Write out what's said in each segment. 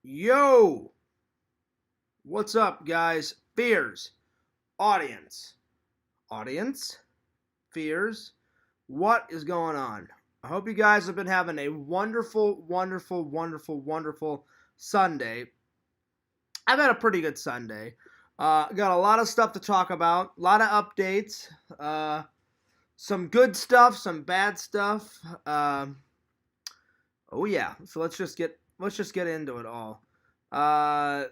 Yo, what's up, guys? Fears, audience, audience, fears. What is going on? I hope you guys have been having a wonderful, wonderful, wonderful, wonderful Sunday. I've had a pretty good Sunday. Got a lot of stuff to talk about, a lot of updates, some good stuff, some bad stuff. Oh yeah, so let's just get into it all. Uh,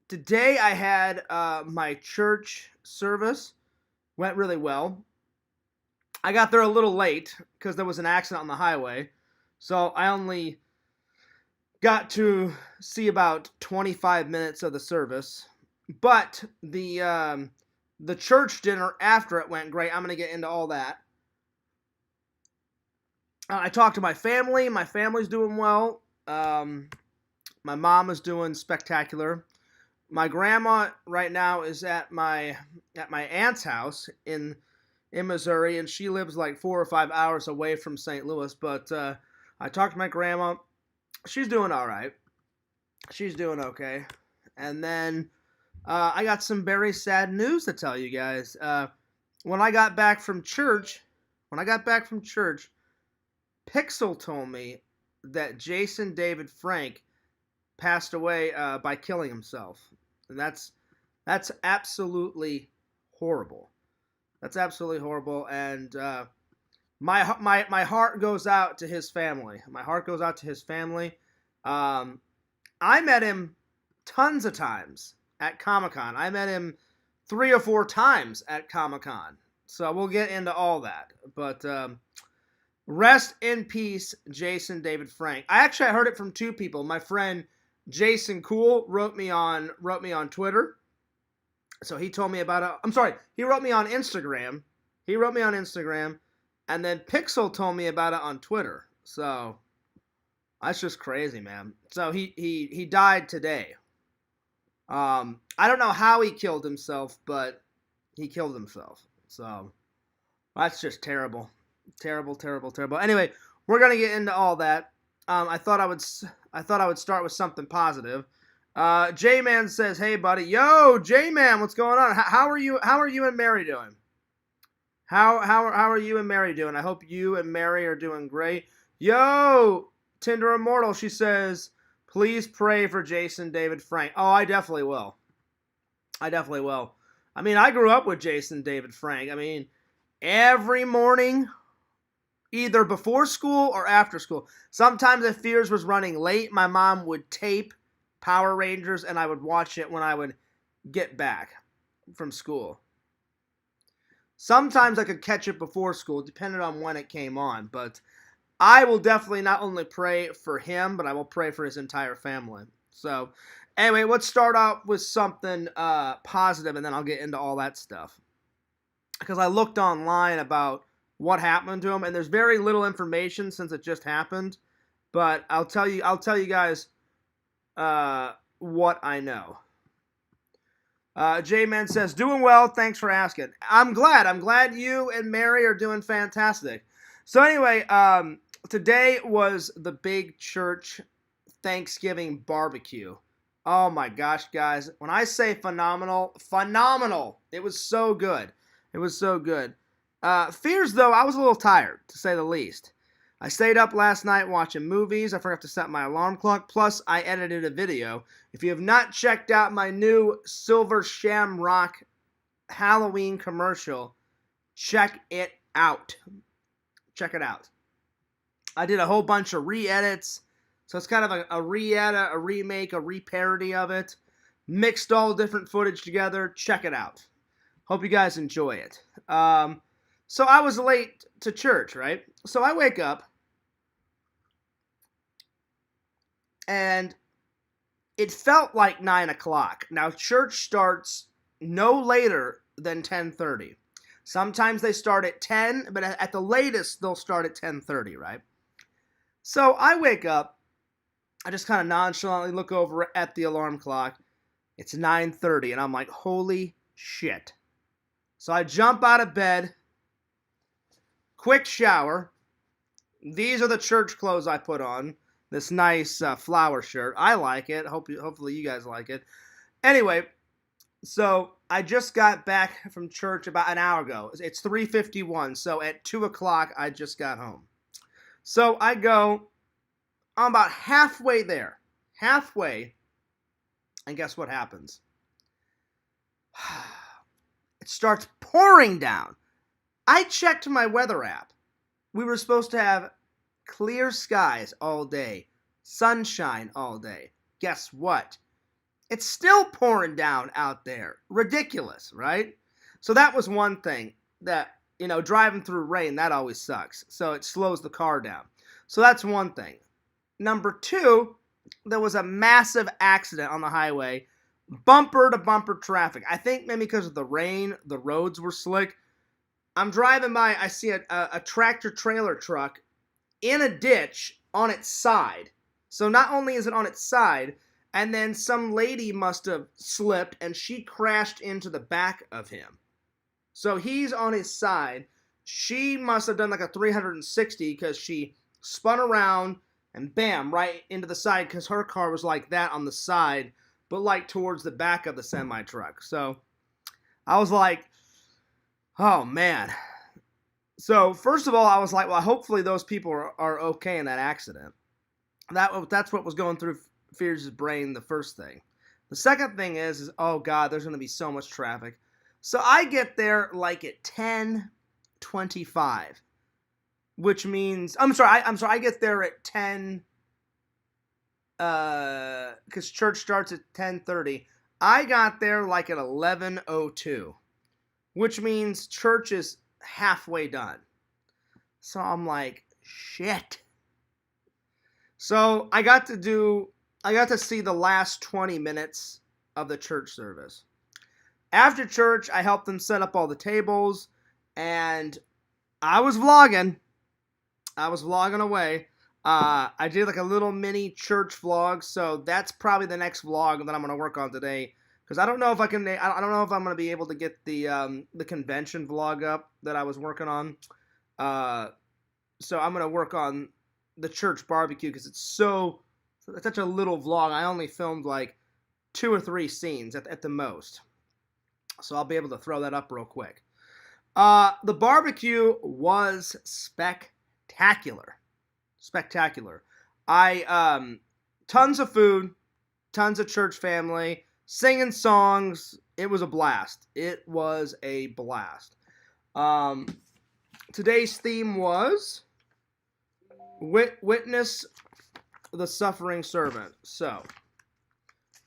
Today I had my church service. Went really well. I got there a little late because there was an accident on the highway. So I only got to see about 25 minutes of the service. But the church dinner after it went great. I'm going to get into all that. I talked to my family. My family's doing well. My mom is doing spectacular. My grandma right now is at my aunt's house in Missouri, and she lives like 4 or 5 hours away from St. Louis. But I talked to my grandma. She's doing all right. She's doing okay. And then I got some very sad news to tell you guys. When I got back from church, Pixel told me that Jason David Frank passed away by killing himself, and that's absolutely horrible. That's absolutely horrible, and my heart goes out to his family. My heart goes out to his family. Um, I met him tons of times at Comic Con. I met him 3 or 4 times at Comic Con. So we'll get into all that, but rest in peace, Jason David Frank. I heard it from two people. My friend Jason Cool wrote me on Twitter. So he told me about it. I'm sorry, he wrote me on Instagram. And then Pixel told me about it on Twitter. So that's just crazy, man. So he died today. I don't know how he killed himself, but he killed himself. So that's just terrible. Terrible, terrible, terrible. Anyway, we're gonna get into all that. I thought I would start with something positive. J-Man says, "Hey, buddy, yo, J-Man, what's going on? How are you? How are you and Mary doing? How are you and Mary doing? I hope you and Mary are doing great. Yo, Tinder Immortal, she says, please pray for Jason David Frank. Oh, I definitely will. I definitely will. I mean, I grew up with Jason David Frank. I mean, every morning, either before school or after school. Sometimes if Fears was running late, my mom would tape Power Rangers and I would watch it when I would get back from school. Sometimes I could catch it before school, depending on when it came on. But I will definitely not only pray for him, but I will pray for his entire family. So, anyway, let's start out with something positive, and then I'll get into all that stuff. Because I looked online about what happened to him, and there's very little information since it just happened. But I'll tell you guys what I know. J-Man says, doing well, thanks for asking. I'm glad you and Mary are doing fantastic. So anyway, today was the big church Thanksgiving barbecue. Oh my gosh, guys. When I say phenomenal, phenomenal. It was so good. It was so good. Fears, though, I was a little tired, to say the least. I stayed up last night watching movies. I forgot to set my alarm clock. Plus, I edited a video. If you have not checked out my new Silver Shamrock Halloween commercial, check it out. Check it out. I did a whole bunch of re-edits. So it's kind of a re-edit, a remake, a re-parody of it. Mixed all different footage together. Check it out. Hope you guys enjoy it. So I was late to church, right? So I wake up, and it felt like 9 o'clock. Now, church starts no later than 10:30. Sometimes they start at 10, but at the latest, they'll start at 10:30, right? So I wake up. I just kind of nonchalantly look over at the alarm clock. It's 9:30, and I'm like, holy shit. So I jump out of bed, quick shower. These are the church clothes I put on. this nice flower shirt. I like it. Hopefully you guys like it. Anyway, so I just got back from church about an hour ago. It's 3:51, so at 2 o'clock I just got home. So I go, I'm about halfway there. Halfway, and guess what happens? It starts pouring down. I checked my weather app. We were supposed to have clear skies all day, sunshine all day. Guess what? It's still pouring down out there. Ridiculous, right? So that was one thing that, driving through rain, that always sucks. So it slows the car down. So that's one thing. Number two, there was a massive accident on the highway, bumper to bumper traffic. I think maybe because of the rain, the roads were slick. I'm driving by, I see a tractor trailer truck in a ditch on its side. So not only is it on its side, and then some lady must have slipped and she crashed into the back of him. So he's on his side. She must have done like a 360 because she spun around and bam, right into the side because her car was like that on the side, but like towards the back of the semi-truck. So I was like, oh man. So first of all, I was like, well, hopefully those people are okay in that accident. That's what was going through Fears' brain, the first thing. The second thing is oh God, there's going to be so much traffic. So I get there like at 10:25, which means I get there at 10 because church starts at 10:30. I got there like at 11:02, which means church is halfway done. So I'm like, shit. So I got to see the last 20 minutes of the church service. After church, I helped them set up all the tables, and I was vlogging. Away. I did like a little mini church vlog, so that's probably the next vlog that I'm gonna work on today. Because I don't know if I don't know if I'm gonna be able to get the convention vlog up that I was working on. So I'm gonna work on the church barbecue because it's such a little vlog. I only filmed like 2 or 3 scenes at the most. So I'll be able to throw that up real quick. The barbecue was spectacular. Tons of food, tons of church family, singing songs. It was a blast. Today's theme was witness the suffering servant. So,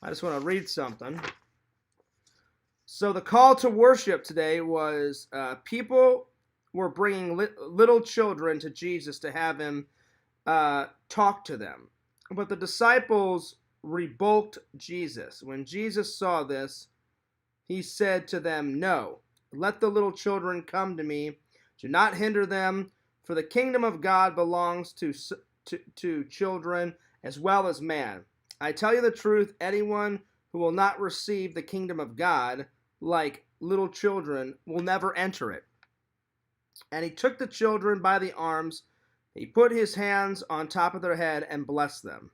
I just want to read something. So the call to worship today was people were bringing little children to Jesus to have him talk to them. But the disciples rebuked Jesus. When Jesus saw this, he said to them, "No, let the little children come to me. Do not hinder them, for the kingdom of God belongs to children as well as man. I tell you the truth, anyone who will not receive the kingdom of God like little children will never enter it." And he took the children by the arms, he put his hands on top of their head and blessed them.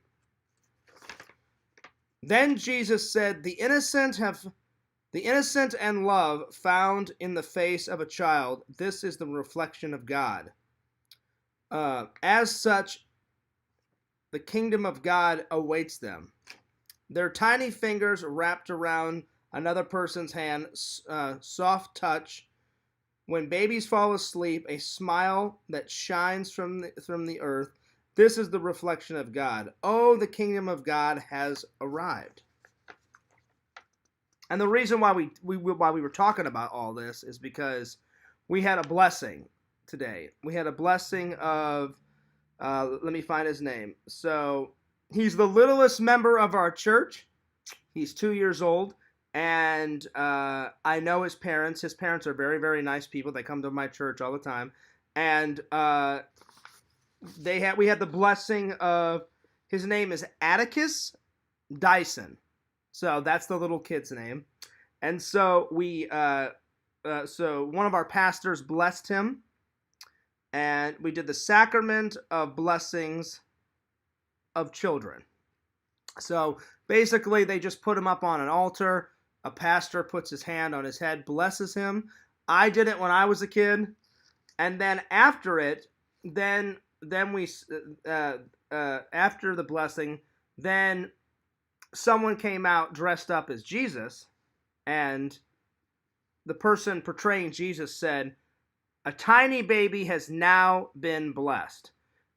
Then Jesus said, the innocent and love found in the face of a child, this is the reflection of God. As such, the kingdom of God awaits them. Their tiny fingers wrapped around another person's hand, soft touch. When babies fall asleep, a smile that shines from the earth. This is the reflection of God. Oh, the kingdom of God has arrived. And the reason why we were talking about all this is because we had a blessing today. We had a blessing of, let me find his name. So he's the littlest member of our church. He's 2 years old. And I know his parents. His parents are very, very nice people. They come to my church all the time. And we had the blessing of, his name is Atticus Dyson. So that's the little kid's name. And so so one of our pastors blessed him. And we did the sacrament of blessings of children. So basically, they just put him up on an altar. A pastor puts his hand on his head, blesses him. I did it when I was a kid, and then after it, then we after the blessing, then someone came out dressed up as Jesus, and the person portraying Jesus said, "A tiny baby has now been blessed.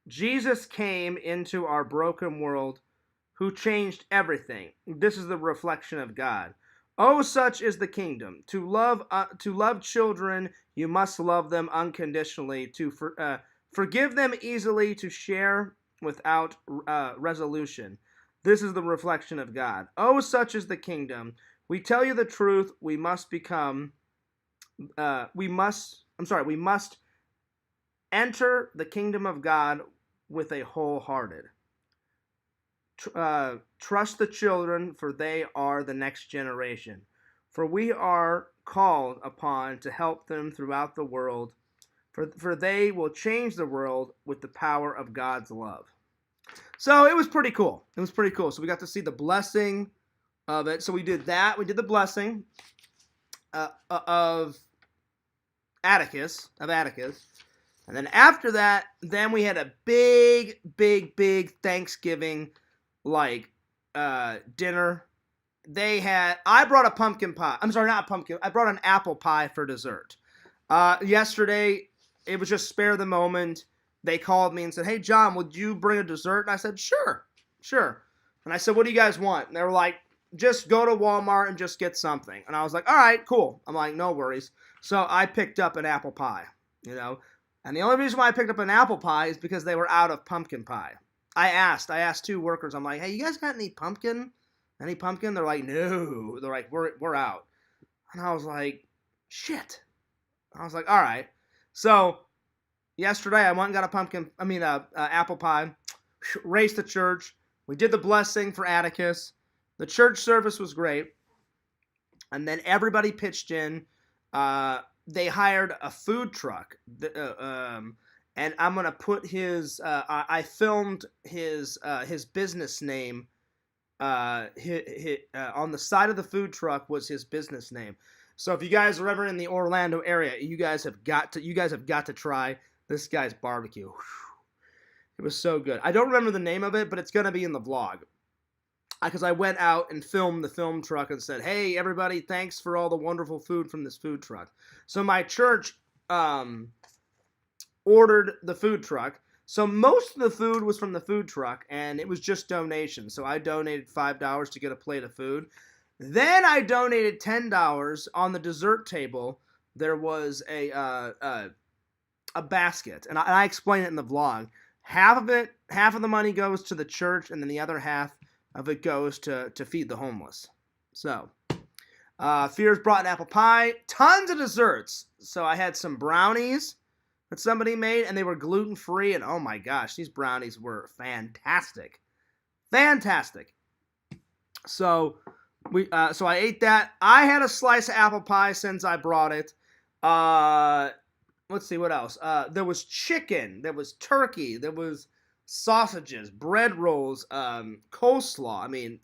Jesus came into our broken world, who changed everything. This is the reflection of God. Oh, such is the kingdom. To love children, you must love them unconditionally. To forgive them easily. To share without resolution. This is the reflection of God. Oh, such is the kingdom. We tell you the truth. We must enter the kingdom of God with a wholehearted. Trust the children, for they are the next generation. For we are called upon to help them throughout the world, for they will change the world with the power of God's love." So it was pretty cool. So we got to see the blessing of it. So we did that. We did the blessing of Atticus. And then after that, then we had a big Thanksgiving dinner. I brought a pumpkin pie. I'm sorry, not a pumpkin. I brought an apple pie for dessert. Yesterday, it was just spare the moment. They called me and said, "Hey, John, would you bring a dessert?" And I said, Sure. And I said, "What do you guys want?" And they were like, "Just go to Walmart and just get something." And I was like, "All right, cool." I'm like, "No worries." So I picked up an apple pie, And the only reason why I picked up an apple pie is because they were out of pumpkin pie. I asked two workers, I'm like, "Hey, you guys got any pumpkin? They're like, "No." They're like, we're out. And I was like, shit. I was like, all right. So yesterday I went and got apple pie, raced to church. We did the blessing for Atticus. The church service was great. And then everybody pitched in. They hired a food truck. And I'm gonna put his. I filmed his business name. On the side of the food truck was his business name. So if you guys are ever in the Orlando area, you guys have got to try this guy's barbecue. It was so good. I don't remember the name of it, but it's gonna be in the vlog. Because I went out and filmed the film truck and said, "Hey everybody, thanks for all the wonderful food from this food truck." So my church ordered the food truck. So most of the food was from the food truck, and it was just donations. So I donated $5 to get a plate of food. Then I donated $10 on the dessert table. There was a basket, and I explain it in the vlog. Half of the money goes to the church, and then the other half of it goes to feed the homeless. So Fears brought an apple pie, tons of desserts. So I had some brownies that somebody made, and they were gluten-free, and oh my gosh, these brownies were fantastic. So I ate that. I had a slice of apple pie since I brought it. Let's see what else. There was chicken, there was turkey, there was sausages, bread rolls, coleslaw. I mean,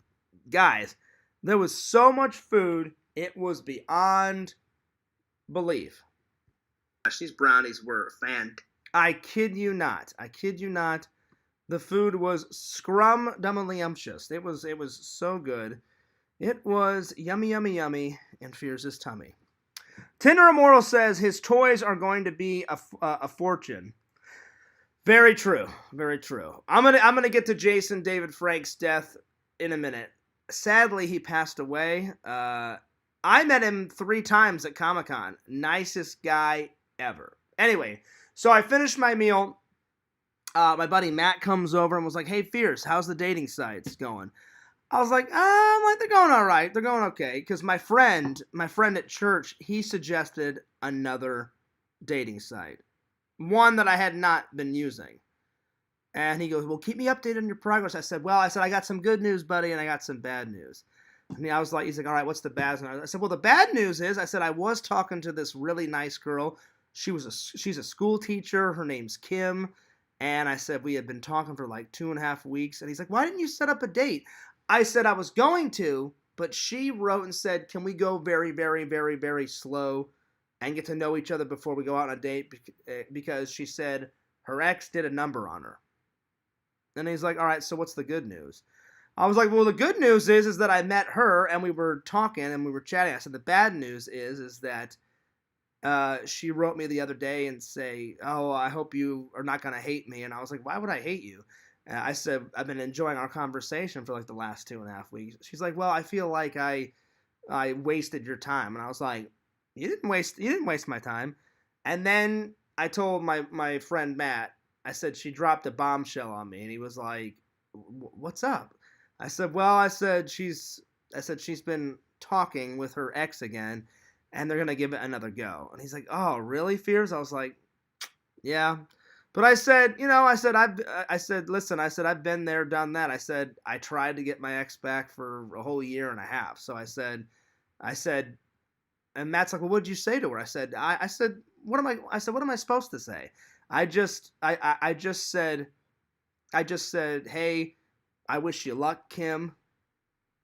guys, there was so much food, it was beyond belief. These brownies were fantastic. I kid you not. The food was scrum-dumbly-umptious. It was so good. It was yummy in Fears' tummy. Tinder Immortal says his toys are going to be a fortune. Very true. I'm gonna get to Jason David Frank's death in a minute. Sadly, he passed away. I met him 3 times at Comic-Con. Nicest guy ever. Anyway, so I finished my meal. My buddy Matt comes over and was like, "Hey, Fierce, how's the dating sites going?" I was like, they're going all right. They're going okay. Because my friend at church, he suggested another dating site. One that I had not been using. And he goes, "Well, keep me updated on your progress." I said, I got some good news, buddy, and I got some bad news. And he's like, "All right, what's the bad news?" I said, "Well, the bad news is," I was talking to this really nice girl. She's a school teacher. Her name's Kim. And I said, we had been talking for like 2.5 weeks. And he's like, why didn't you set up a date? I said I was going to, but she wrote and said, can we go very, very, very, very slow and get to know each other before we go out on a date? Because she said her ex did a number on her. And he's like, all right, so what's the good news? I was like, well, the good news is that I met her and we were talking and we were chatting. I said, the bad news is that she wrote me the other day and say, oh, I hope you are not going to hate me. And I was like, why would I hate you? I said, I've been enjoying our conversation for like the last 2.5 weeks. She's like, well, I feel like I wasted your time. And I was like, you didn't waste my time. And then I told my friend Matt, I said, she dropped a bombshell on me. And he was like, what's up? I said, well, I said she's been talking with her ex again, and they're gonna give it another go. And he's like, oh, really, Fears? I was like, yeah. But I said, listen, I said, I've been there, done that. I said, I tried to get my ex back for a whole year and a half. So I said, and Matt's like, well, what did you say to her? I said, what am I supposed to say? I just said, hey, I wish you luck, Kim.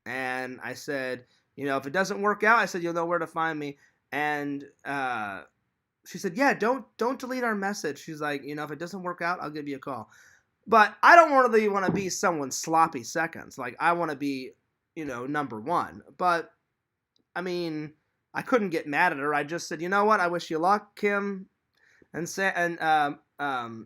And I said, if it doesn't work out, I said, you'll know where to find me. And she said, yeah, don't delete our message. She's like, if it doesn't work out, I'll give you a call. But I don't really want to be someone's sloppy seconds. Like, I want to be, number one. But, I mean, I couldn't get mad at her. I just said, you know what? I wish you luck, Kim. And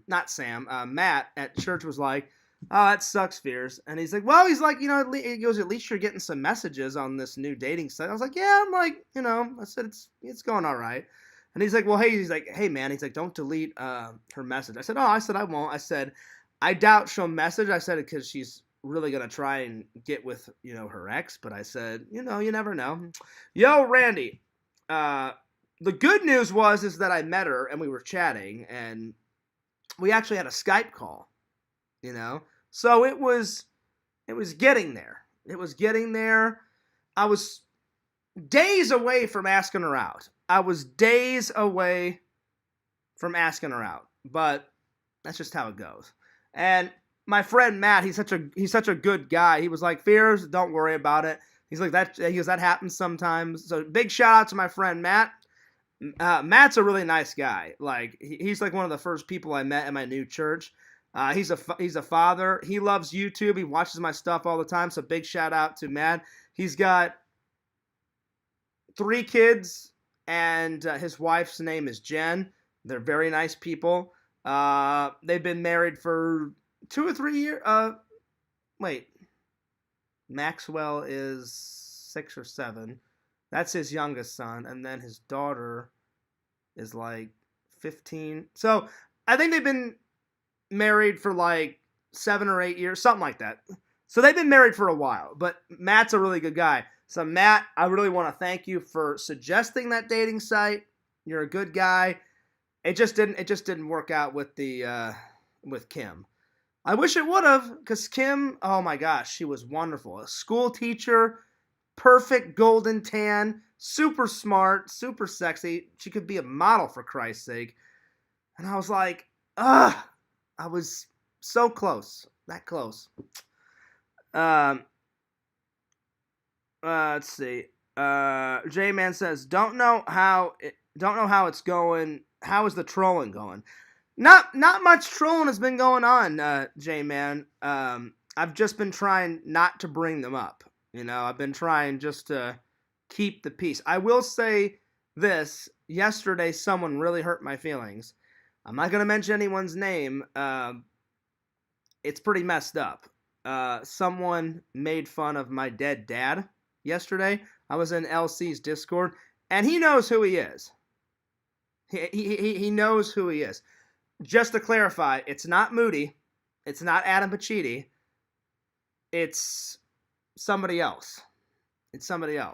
not Sam, Matt at church was like, oh, that sucks, Fears. And he's like, well, he goes, at least you're getting some messages on this new dating site. I was like, yeah, I'm like, I said, it's going all right. And he's like, well, hey, man, he's like, don't delete her message. I said, I won't. I said, I doubt she'll message. I said it because she's really going to try and get with, her ex. But I said, you never know. Yo, Randy, the good news is that I met her and we were chatting and we actually had a Skype call, So it was getting there. It was getting there. I was days away from asking her out. But that's just how it goes. And my friend Matt, he's such a good guy. He was like, Fears, don't worry about it. He's like, that happens sometimes. So big shout out to my friend Matt. Matt's a really nice guy. Like, he's like one of the first people I met in my new church. He's a father. He loves YouTube. He watches my stuff all the time. So big shout out to Matt. He's got 3 kids, and his wife's name is Jen. They're very nice people. They've been married for 2 or 3 years. Wait. Maxwell is 6 or 7. That's his youngest son, and then his daughter is like 15. So I think they've been married for like 7 or 8 years, something like that. So they've been married for a while, but Matt's a really good guy. So Matt, I really want to thank you for suggesting that dating site. You're a good guy. It just didn't work out with with Kim. I wish it would have, because Kim, oh my gosh, she was wonderful. A school teacher, perfect golden tan, super smart, super sexy. She could be a model, for Christ's sake. And I was like, ugh. I was so close. That close. Let's see. J-Man says, don't know how it's going. How is the trolling going? Not much trolling has been going on, J-Man. I've just been trying not to bring them up. I've been trying just to keep the peace. I will say this. Yesterday, someone really hurt my feelings. I'm not going to mention anyone's name. It's pretty messed up. Someone made fun of my dead dad yesterday. I was in LC's Discord, and he knows who he is. He knows who he is. Just to clarify, it's not Moody. It's not Adam Pacitti. It's somebody else.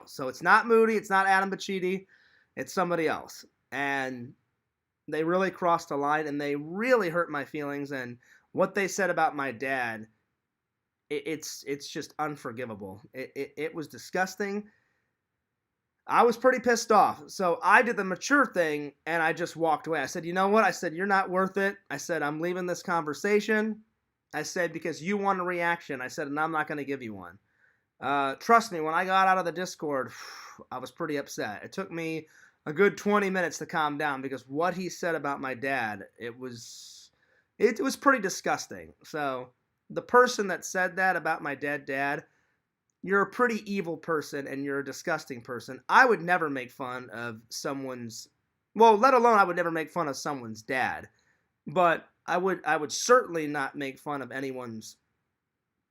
So it's not Moody. It's not Adam Pacitti. It's somebody else. And they really crossed the line, and they really hurt my feelings. And what they said about my dad, it's just unforgivable. It was disgusting. I was pretty pissed off. So I did the mature thing and I just walked away. I said, you know what? I said, you're not worth it. I said, I'm leaving this conversation. I said, because you want a reaction. I said, and I'm not going to give you one. Trust me, when I got out of the Discord, I was pretty upset. It took me a good 20 minutes to calm down because what he said about my dad, it was pretty disgusting. So the person that said that about my dead dad, you're a pretty evil person and you're a disgusting person. I would never make fun of someone's, well, let alone I would never make fun of someone's dad. But I would certainly not make fun of anyone's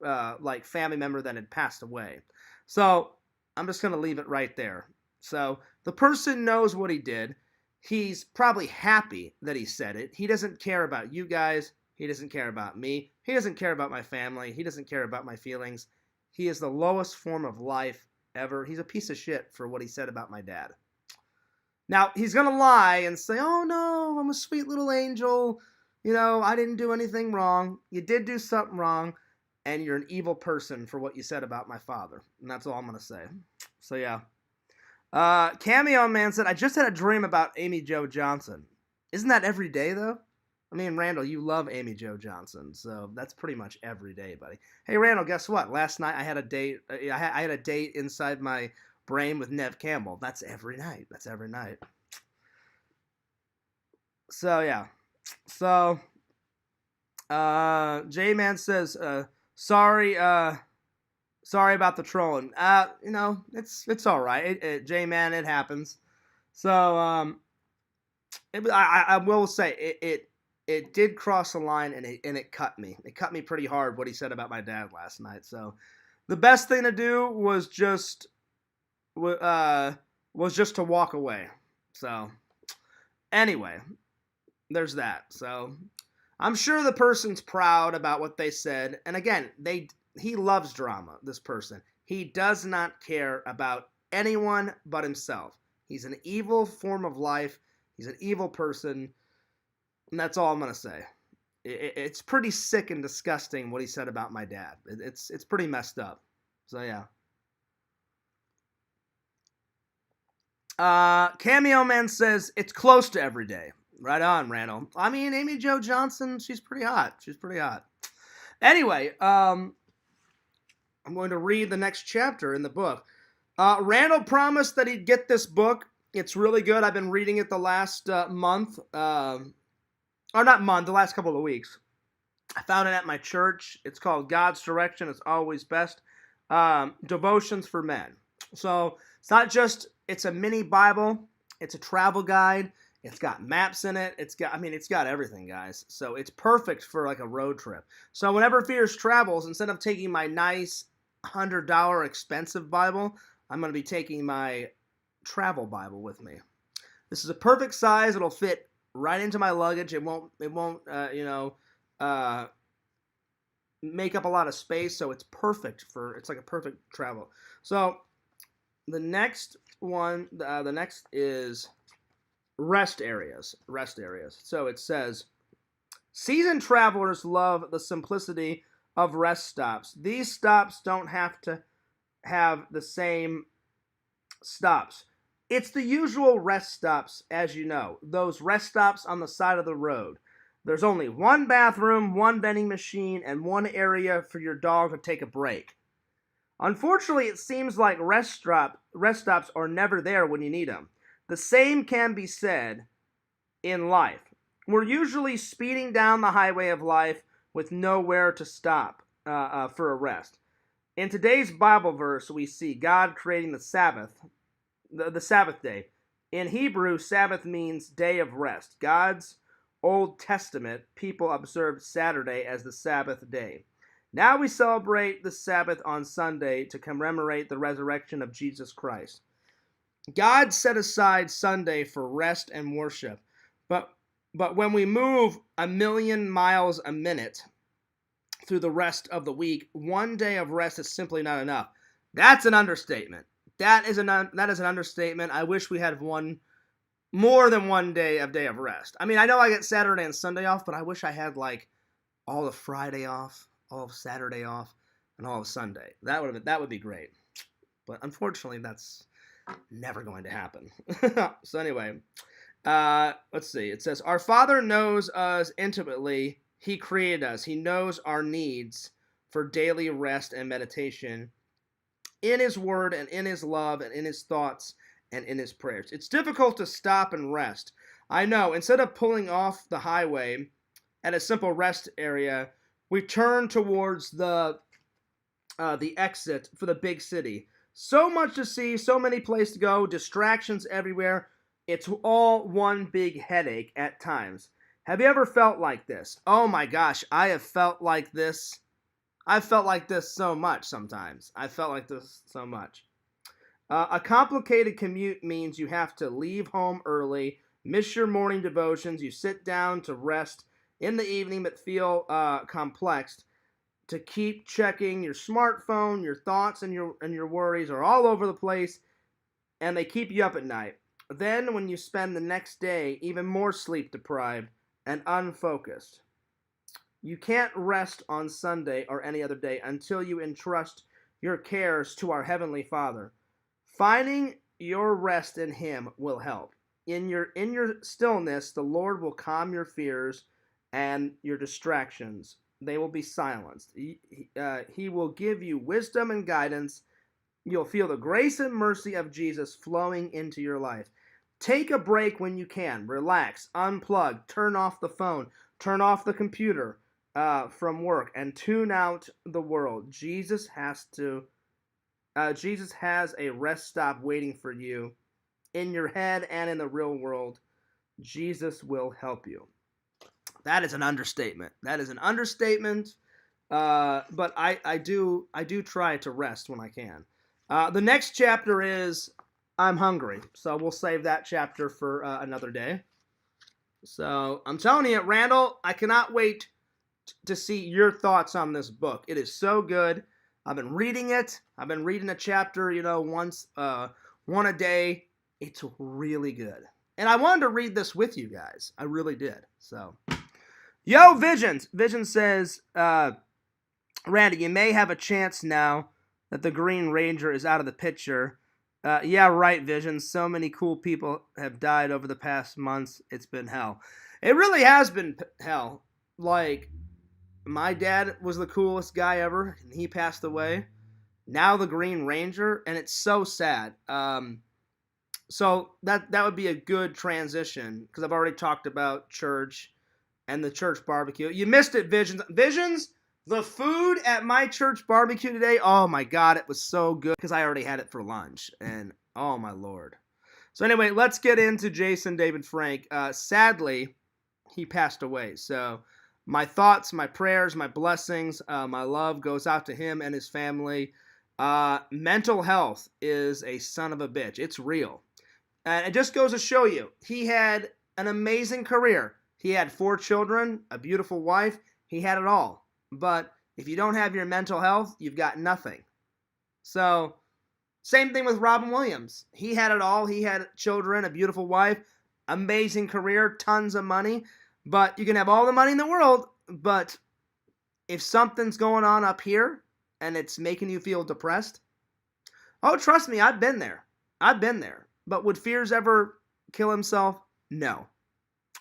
like family member that had passed away. So I'm just gonna leave it right there. So the person knows what he did. He's probably happy that he said it. He doesn't care about you guys. He doesn't care about me. He doesn't care about my family. He doesn't care about my feelings. He is the lowest form of life ever. He's a piece of shit for what he said about my dad. Now, he's going to lie and say, oh no, I'm a sweet little angel. You know, I didn't do anything wrong. You did do something wrong, and you're an evil person for what you said about my father. And that's all I'm going to say. So, yeah. Cameo Man said, I just had a dream about Amy Jo Johnson. Isn't that every day, though? I mean, Randall, you love Amy Jo Johnson, so that's pretty much every day, buddy. Hey, Randall, guess what? Last night I had a date. I had a date inside my brain with Nev Campbell. That's every night. That's every night. So yeah. So J-Man says, sorry, sorry about the trolling. You know, it's all right. J-Man, it happens. So I will say it did cross the line and it cut me. It cut me pretty hard what he said about my dad last night. So the best thing to do was just to walk away. So anyway, there's that. So I'm sure the person's proud about what they said. And again, he loves drama, this person. He does not care about anyone but himself. He's an evil form of life. He's an evil person. And that's all I'm going to say. It's pretty sick and disgusting what he said about my dad. It's pretty messed up. So, yeah. Cameo Man says, it's close to every day. Right on, Randall. I mean, Amy Jo Johnson, she's pretty hot. She's pretty hot. Anyway, I'm going to read the next chapter in the book. Randall promised that he'd get this book. It's really good. I've been reading it the last month. Or not month, the last couple of weeks. I found it at my church. It's called God's Direction is Always Best. Devotions for Men. So it's not just, it's a mini Bible. It's a travel guide. It's got maps in it. It's got everything, guys. So it's perfect for like a road trip. So whenever Fierce travels, instead of taking my nice $100 expensive Bible, I'm going to be taking my travel Bible with me. This is a perfect size. It'll fit right into my luggage. It won't make up a lot of space. So it's perfect it's like a perfect travel. So the next one, the next is rest areas. So it says, seasoned travelers love the simplicity of rest stops. These stops don't have to have the same stops. It's the usual rest stops, as you know. Those rest stops on the side of the road. There's only one bathroom, one vending machine, and one area for your dog to take a break. Unfortunately, it seems like rest stops are never there when you need them. The same can be said in life. We're usually speeding down the highway of life with nowhere to stop for a rest. In today's Bible verse, we see God creating the Sabbath, the Sabbath day. In Hebrew, Sabbath means day of rest. God's Old Testament people observed Saturday as the Sabbath day. Now we celebrate the Sabbath on Sunday to commemorate the resurrection of Jesus Christ. God set aside Sunday for rest and worship, but when we move 1,000,000 miles a minute through the rest of the week, one day of rest is simply not enough. That's an understatement. That is an understatement. I wish we had more than one day of rest. I mean, I know I get Saturday and Sunday off, but I wish I had like all of Friday off, all of Saturday off, and all of Sunday. That would be great. But unfortunately, that's Never going to happen. So anyway, let's see. It says, our Father knows us intimately. He created us. He knows our needs for daily rest and meditation in His Word and in His love and in His thoughts and in His prayers. It's difficult to stop and rest. I know. Instead of pulling off the highway at a simple rest area, we turn towards the exit for the big city. So much to see, so many places to go, distractions everywhere. It's all one big headache at times. Have you ever felt like this? Oh my gosh, I have felt like this. I've felt like this so much sometimes. I felt like this so much. A complicated commute means you have to leave home early, miss your morning devotions, you sit down to rest in the evening but feel complex. To keep checking your smartphone, your thoughts and your worries are all over the place, and they keep you up at night. Then when you spend the next day even more sleep deprived and unfocused, you can't rest on Sunday or any other day until you entrust your cares to our Heavenly Father. Finding your rest in Him will help. In your stillness, the Lord will calm your fears and your distractions. They will be silenced. He will give you wisdom and guidance. You'll feel the grace and mercy of Jesus flowing into your life. Take a break when you can. Relax, unplug, turn off the phone, turn off the computer from work, and tune out the world. Jesus has a rest stop waiting for you in your head and in the real world. Jesus will help you. That is an understatement. That is an understatement. But I do try to rest when I can. The next chapter is I'm hungry, so we'll save that chapter for another day. So I'm telling you, Randall, I cannot wait to see your thoughts on this book. It is so good. I've been reading it. I've been reading a chapter, one a day. It's really good. And I wanted to read this with you guys. I really did. So, yo, Visions. Vision says, Randy, you may have a chance now that the Green Ranger is out of the picture. Yeah, right, Vision. So many cool people have died over the past months. It's been hell. It really has been hell. Like, my dad was the coolest guy ever, and he passed away. Now the Green Ranger, and it's so sad. So that would be a good transition, because I've already talked about church and the church barbecue. You missed it, Visions. Visions, the food at my church barbecue today, oh my God, it was so good, because I already had it for lunch, and oh my Lord. So anyway, let's get into Jason David Frank. Sadly, he passed away, so my thoughts, my prayers, my blessings, my love goes out to him and his family. Mental health is a son of a bitch. It's real. And it just goes to show you, he had an amazing career. He had 4 children, a beautiful wife. He had it all. But if you don't have your mental health, you've got nothing. So, same thing with Robin Williams. He had it all. He had children, a beautiful wife, amazing career, tons of money. But you can have all the money in the world, but if something's going on up here and it's making you feel depressed, oh, trust me, I've been there. I've been there. But would Fears ever kill himself? No.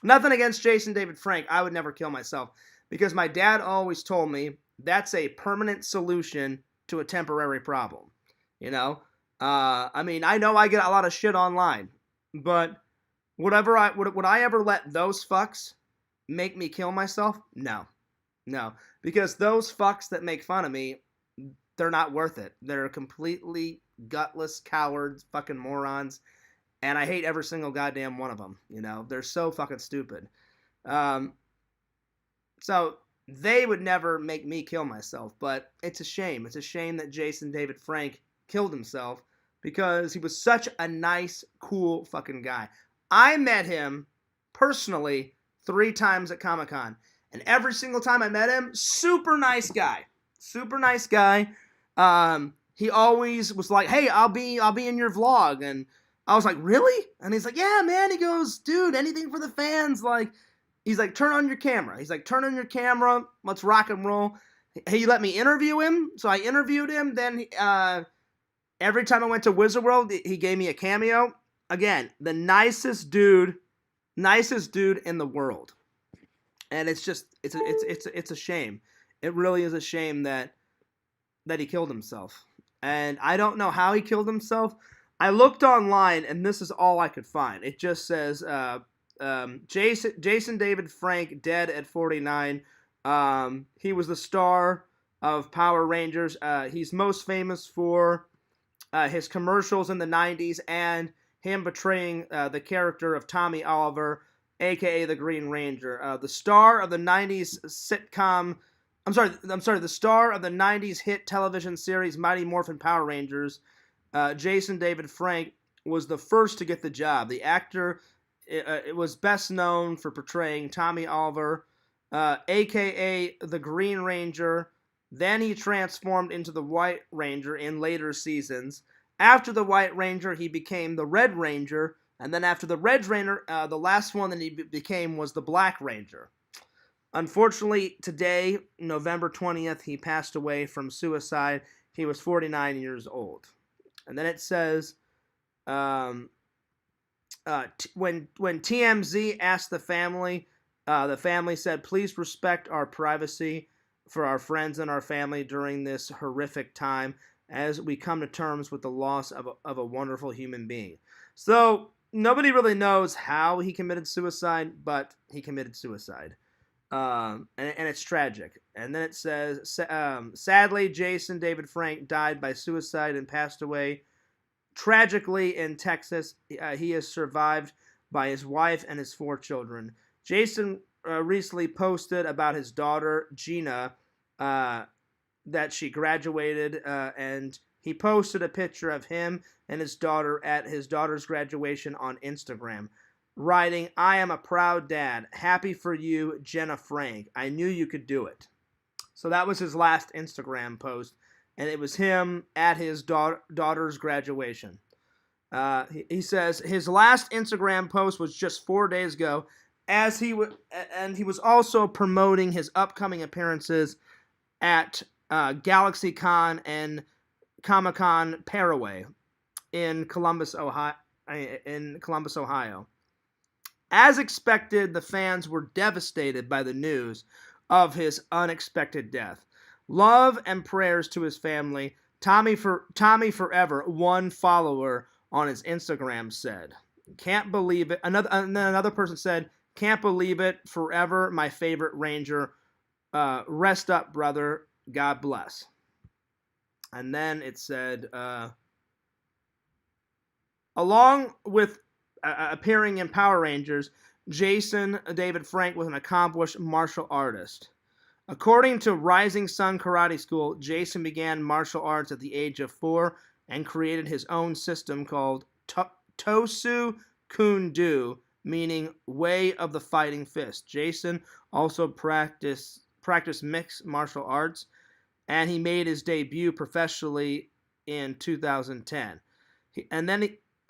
Nothing against Jason David Frank. I would never kill myself, because my dad always told me that's a permanent solution to a temporary problem. I mean, I know I get a lot of shit online, but would I ever let those fucks make me kill myself? No. Because those fucks that make fun of me, they're not worth it. They're completely gutless cowards, fucking morons. And I hate every single goddamn one of them. They're so fucking stupid. So they would never make me kill myself. But it's a shame. It's a shame that Jason David Frank killed himself, because he was such a nice, cool fucking guy. I met him personally 3 times at Comic-Con. And every single time I met him, super nice guy. Super nice guy. He always was like, hey, I'll be in your vlog. And I was like, really? And he's like, yeah, man. He goes, dude, anything for the fans. Like, he's like, turn on your camera. He's like, turn on your camera. Let's rock and roll. He let me interview him. So I interviewed him. Then Every time I went to Wizard World, he gave me a cameo. Again, the nicest dude in the world. And it's just it's a shame. It really is a shame that he killed himself. And I don't know how he killed himself. I looked online, and this is all I could find. It just says Jason David Frank dead at 49. He was the star of Power Rangers. He's most famous for his commercials in the 90s and him portraying the character of Tommy Oliver, a.k.a. the Green Ranger. The star of the 90s sitcom... I'm sorry, the star of the 90s hit television series Mighty Morphin Power Rangers, Jason David Frank, was the first to get the job. The actor was best known for portraying Tommy Oliver, a.k.a. the Green Ranger. Then he transformed into the White Ranger in later seasons. After the White Ranger, he became the Red Ranger. And then after the Red Ranger, the last one that he became was the Black Ranger. Unfortunately, today, November 20th, he passed away from suicide. He was 49 years old. And then it says, when TMZ asked the family said, please respect our privacy for our friends and our family during this horrific time as we come to terms with the loss of a wonderful human being. So, nobody really knows how he committed suicide, but he committed suicide. And it's tragic. And then it says, sadly, Jason David Frank died by suicide and passed away tragically in Texas. He is survived by his wife and his 4 children. Jason recently posted about his daughter, Gina, that she graduated, and he posted a picture of him and his daughter at his daughter's graduation on Instagram, writing, I am a proud dad. Happy for you, Jenna Frank. I knew you could do it. So that was his last Instagram post, and it was him at his daughter's graduation. He says his last Instagram post was just 4 days ago, and he was also promoting his upcoming appearances at GalaxyCon and Comic-Con Paraguay in Columbus, Ohio. As expected, the fans were devastated by the news of his unexpected death. Love and prayers to his family. Tommy forever, one follower on his Instagram said. Can't believe it. And then another person said, can't believe it. Forever, my favorite Ranger. Rest up, brother. God bless. And then it said, along with appearing in Power Rangers, Jason David Frank was an accomplished martial artist. According to Rising Sun Karate School, Jason began martial arts at the age of 4 and created his own system called Tosu Kundu, meaning way of the fighting fist. Jason also practiced mixed martial arts, and he made his debut professionally in 2010.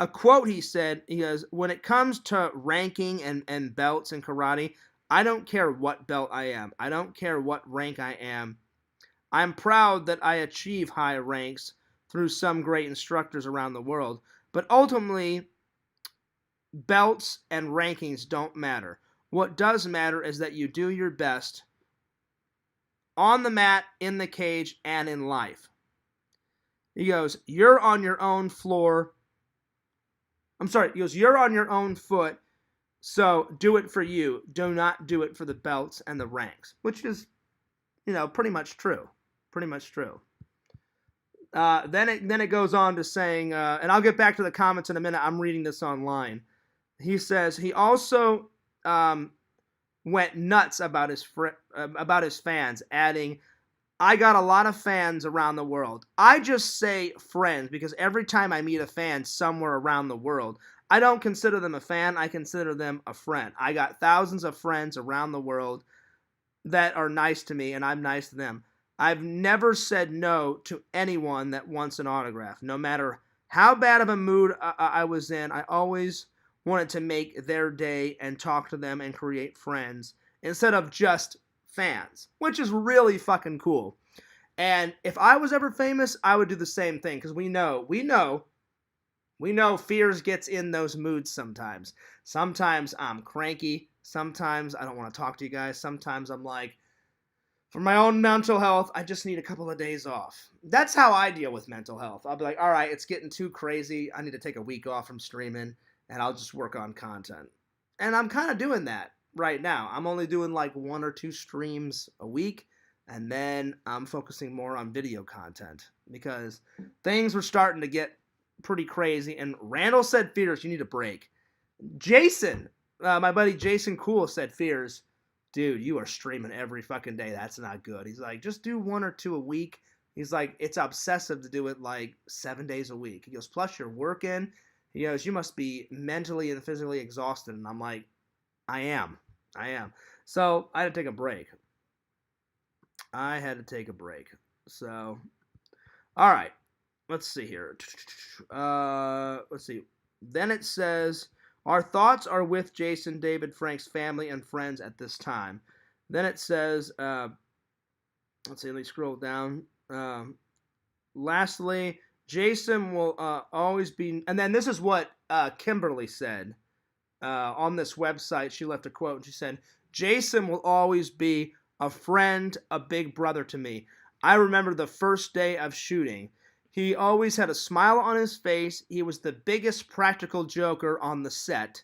A quote he said, he goes, when it comes to ranking and belts in karate, I don't care what belt I am. I don't care what rank I am. I'm proud that I achieve high ranks through some great instructors around the world. But ultimately, belts and rankings don't matter. What does matter is that you do your best on the mat, in the cage, and in life. He goes, you're on your own floor. He goes, you're on your own foot, so do it for you. Do not do it for the belts and the ranks, which is, pretty much true. Pretty much true. Then it goes on to saying, and I'll get back to the comments in a minute. I'm reading this online. He says he also went nuts about his fans, adding, I got a lot of fans around the world. I just say friends because every time I meet a fan somewhere around the world, I don't consider them a fan, I consider them a friend. I got thousands of friends around the world that are nice to me, and I'm nice to them. I've never said no to anyone that wants an autograph. No matter how bad of a mood I was in, I always wanted to make their day and talk to them and create friends instead of just fans, which is really fucking cool. And if I was ever famous, I would do the same thing because we know Fears gets in those moods sometimes. Sometimes I'm cranky. Sometimes I don't want to talk to you guys. Sometimes I'm like, for my own mental health, I just need a couple of days off. That's how I deal with mental health. I'll be like, all right, it's getting too crazy. I need to take a week off from streaming, and I'll just work on content. And I'm kind of doing that right now. I'm only doing like 1 or 2 streams a week, and then I'm focusing more on video content because things were starting to get pretty crazy. And Randall said, Fears, you need a break. Jason, my buddy Jason Cool said, Fears, dude, you are streaming every fucking day. That's not good. He's like, just do 1 or 2 a week. He's like, it's obsessive to do it like 7 days a week. He goes, plus you're working. He goes, you must be mentally and physically exhausted. And I'm like, I am. So I had to take a break. So, all right. Let's see here. Let's see. Then it says, our thoughts are with Jason David Frank's family and friends at this time. Then it says, let's see, let me scroll down. Lastly, Jason will always be, and then this is what Kimberly said on this website. She left a quote, and she said, Jason will always be a friend, a big brother to me. I remember the first day of shooting. He always had a smile on his face. He was the biggest practical joker on the set.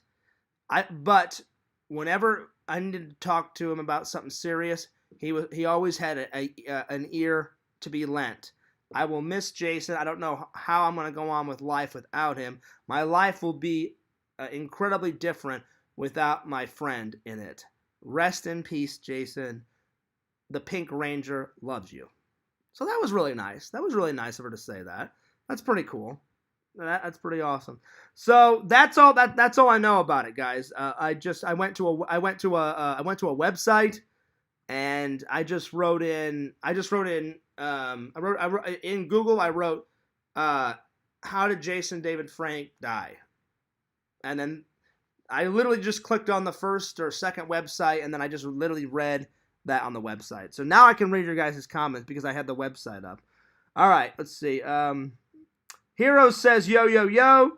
But whenever I needed to talk to him about something serious, he always had an ear to be lent. I will miss Jason. I don't know how I'm going to go on with life without him. My life will be incredibly different without my friend in it. Rest in peace, Jason. The Pink Ranger loves you. So that was really nice. That was really nice of her to say that. That's pretty cool. That's pretty awesome. So that's all. That's all I know about it, guys. I went to a website, and I wrote in Google. I wrote, how did Jason David Frank die? And then I literally just clicked on the first or second website, and then I just literally read that on the website. So now I can read your guys' comments because I had the website up. All right, let's see. Hero says, yo, yo, yo.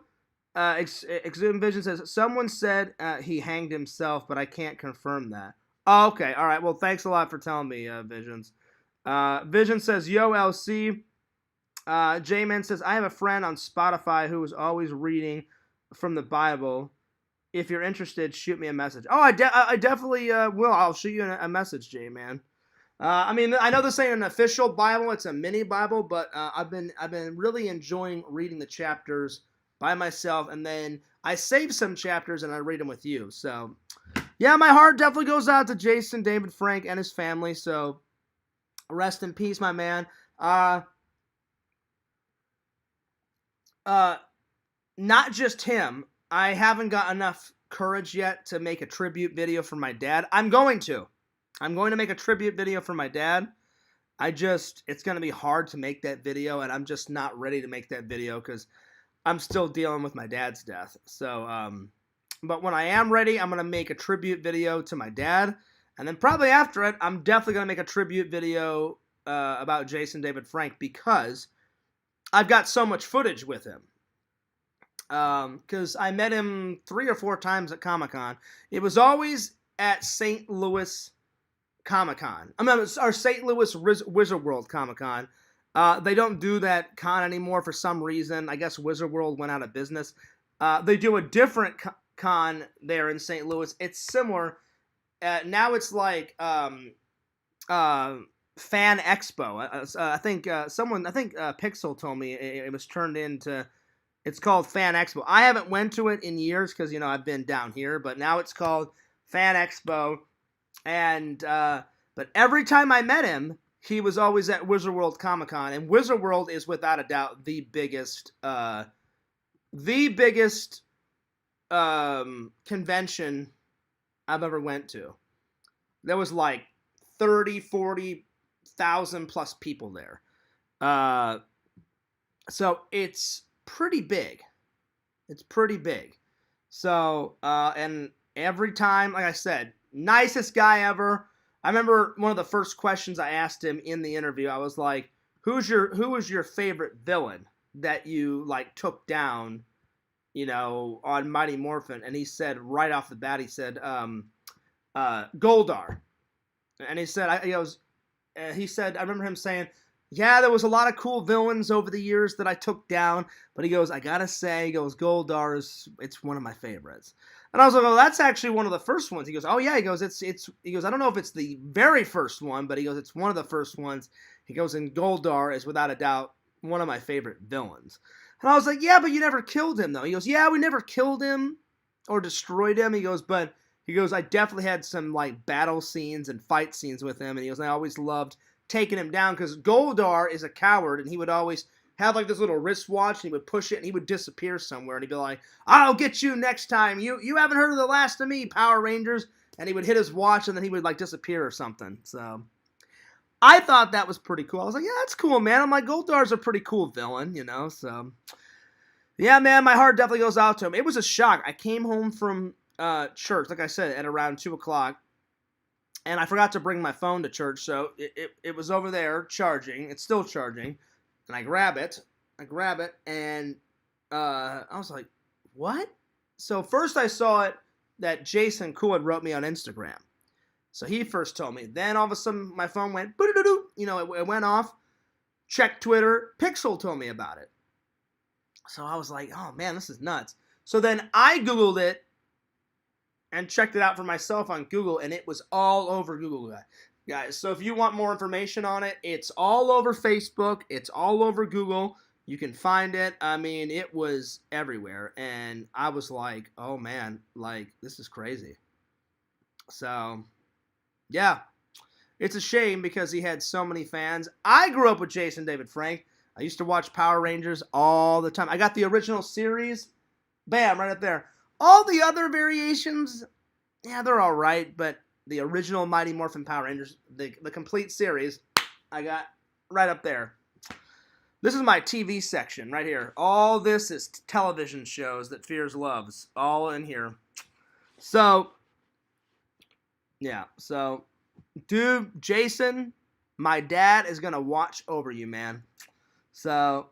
Exhumed Vision says, someone said he hanged himself, but I can't confirm that. Oh, okay. All right. Well, thanks a lot for telling me, Visions. Vision says, yo, LC. J-Man says, I have a friend on Spotify who is always reading from the Bible. If you're interested, shoot me a message. Oh, I definitely will. I'll shoot you a message, J-Man. I mean, I know this ain't an official Bible; it's a mini Bible, but I've been really enjoying reading the chapters by myself, and then I save some chapters and I read them with you. So, yeah, my heart definitely goes out to Jason David Frank and his family. So, rest in peace, my man. Not just him. I haven't got enough courage yet to make a tribute video for my dad. I'm going to make a tribute video for my dad. It's going to be hard to make that video, and I'm just not ready to make that video because I'm still dealing with my dad's death. So, but when I am ready, I'm going to make a tribute video to my dad. And then probably after it, I'm definitely going to make a tribute video about Jason David Frank because I've got so much footage with him. Because I met him 3 or 4 times at Comic-Con. It was always at St. Louis Comic-Con. Or St. Louis Wizard World Comic-Con. They don't do that con anymore for some reason. I guess Wizard World went out of business. They do a different con there in St. Louis. It's similar. Now it's like Fan Expo. I think Pixel told me it was turned into. It's called Fan Expo. I haven't went to it in years because, I've been down here, but now it's called Fan Expo. And, but every time I met him, he was always at Wizard World Comic-Con. And Wizard World is without a doubt the biggest convention I've ever went to. There was like 30, 40,000 plus people there. So it's pretty big. So, and every time, like I said, nicest guy ever. I remember one of the first questions I asked him in the interview. I was like, who was your favorite villain that you like took down, on Mighty Morphin? And he said right off the bat, he said, Goldar. And he said, I remember him saying, yeah, there was a lot of cool villains over the years that I took down, but he goes, I gotta say, he goes, Goldar it's one of my favorites. And I was like, oh, that's actually one of the first ones. He goes, oh yeah, he goes, he goes, I don't know if it's the very first one, but he goes, it's one of the first ones. He goes, and Goldar is without a doubt one of my favorite villains. And I was like, yeah, but you never killed him though. He goes, yeah, we never killed him or destroyed him. He goes, but he goes, I definitely had some like battle scenes and fight scenes with him. And he goes, I always loved taking him down because Goldar is a coward and he would always have like this little wristwatch and he would push it and he would disappear somewhere and he'd be like, I'll get you next time. You haven't heard of the last of me, Power Rangers. And he would hit his watch and then he would like disappear or something. So I thought that was pretty cool. I was like, yeah, that's cool, man. I'm like, Goldar's a pretty cool villain, so yeah, man, my heart definitely goes out to him. It was a shock. I came home from church, like I said, at around 2 o'clock. And I forgot to bring my phone to church, so it was over there charging. It's still charging. And I grab it, and I was like, what? So first I saw it that Jason Cool wrote me on Instagram. So he first told me. Then all of a sudden my phone went, it went off. Checked Twitter. Pixel told me about it. So I was like, oh man, this is nuts. So then I Googled it and checked it out for myself on Google, and it was all over Google, guys. So if you want more information on it, it's all over Facebook. It's all over Google. You can find it. I mean, it was everywhere, and I was like, oh man, like, this is crazy. So, yeah, it's a shame because he had so many fans. I grew up with Jason David Frank. I used to watch Power Rangers all the time. I got the original series. Bam, right up there. All the other variations, yeah, they're all right, but the original Mighty Morphin Power Rangers, the complete series, I got right up there. This is my TV section right here. All this is television shows that Fears loves. All in here. So, yeah. So, dude, Jason, my dad is going to watch over you, man. So,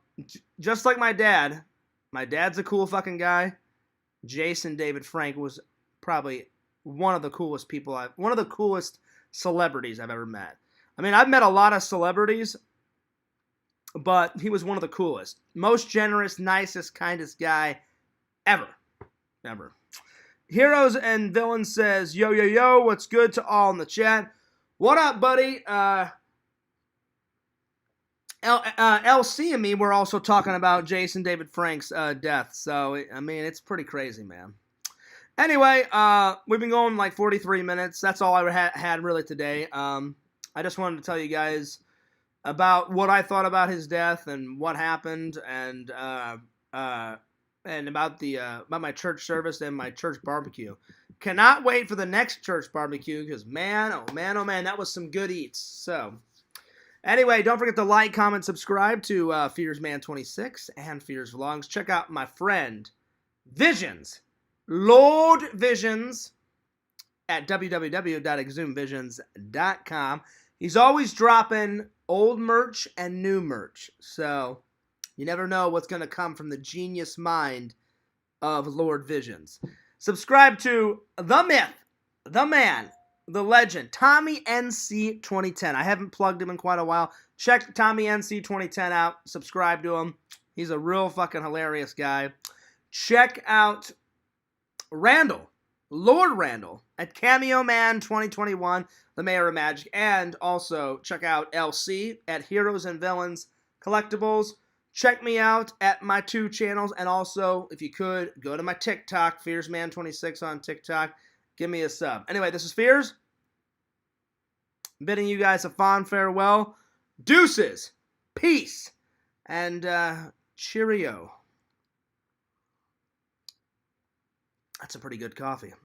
just like my dad's a cool fucking guy. Jason David Frank was probably one of the coolest celebrities I've ever met. I mean, I've met a lot of celebrities, but he was one of the coolest. Most generous, nicest, kindest guy ever. Ever. Heroes and Villains says, yo, yo, yo, what's good to all in the chat? What up, buddy? LC and me were also talking about Jason David Frank's death. So, I mean, it's pretty crazy, man. Anyway, we've been going like 43 minutes. That's all I had really today. I just wanted to tell you guys about what I thought about his death and what happened, and about my church service and my church barbecue. Cannot wait for the next church barbecue because man, oh man, that was some good eats. So, anyway, don't forget to like, comment, subscribe to FearsMan26 and Fears Vlogs. Check out my friend Visions, Lord Visions, at www.exhumevisions.com. He's always dropping old merch and new merch, so you never know what's going to come from the genius mind of Lord Visions. Subscribe to the myth, the man, the legend, Tommy NC 2010. I haven't plugged him in quite a while. Check Tommy NC 2010 out. Subscribe to him. He's a real fucking hilarious guy. Check out Randall, Lord Randall, at Cameo Man 2021, the Mayor of Magic. And also check out LC at Heroes and Villains Collectibles. Check me out at my 2 channels. And also, if you could, go to my TikTok, FearsMan26 on TikTok. Give me a sub. Anyway, this is Fears. Bidding you guys a fond farewell. Deuces. Peace. And cheerio. That's a pretty good coffee.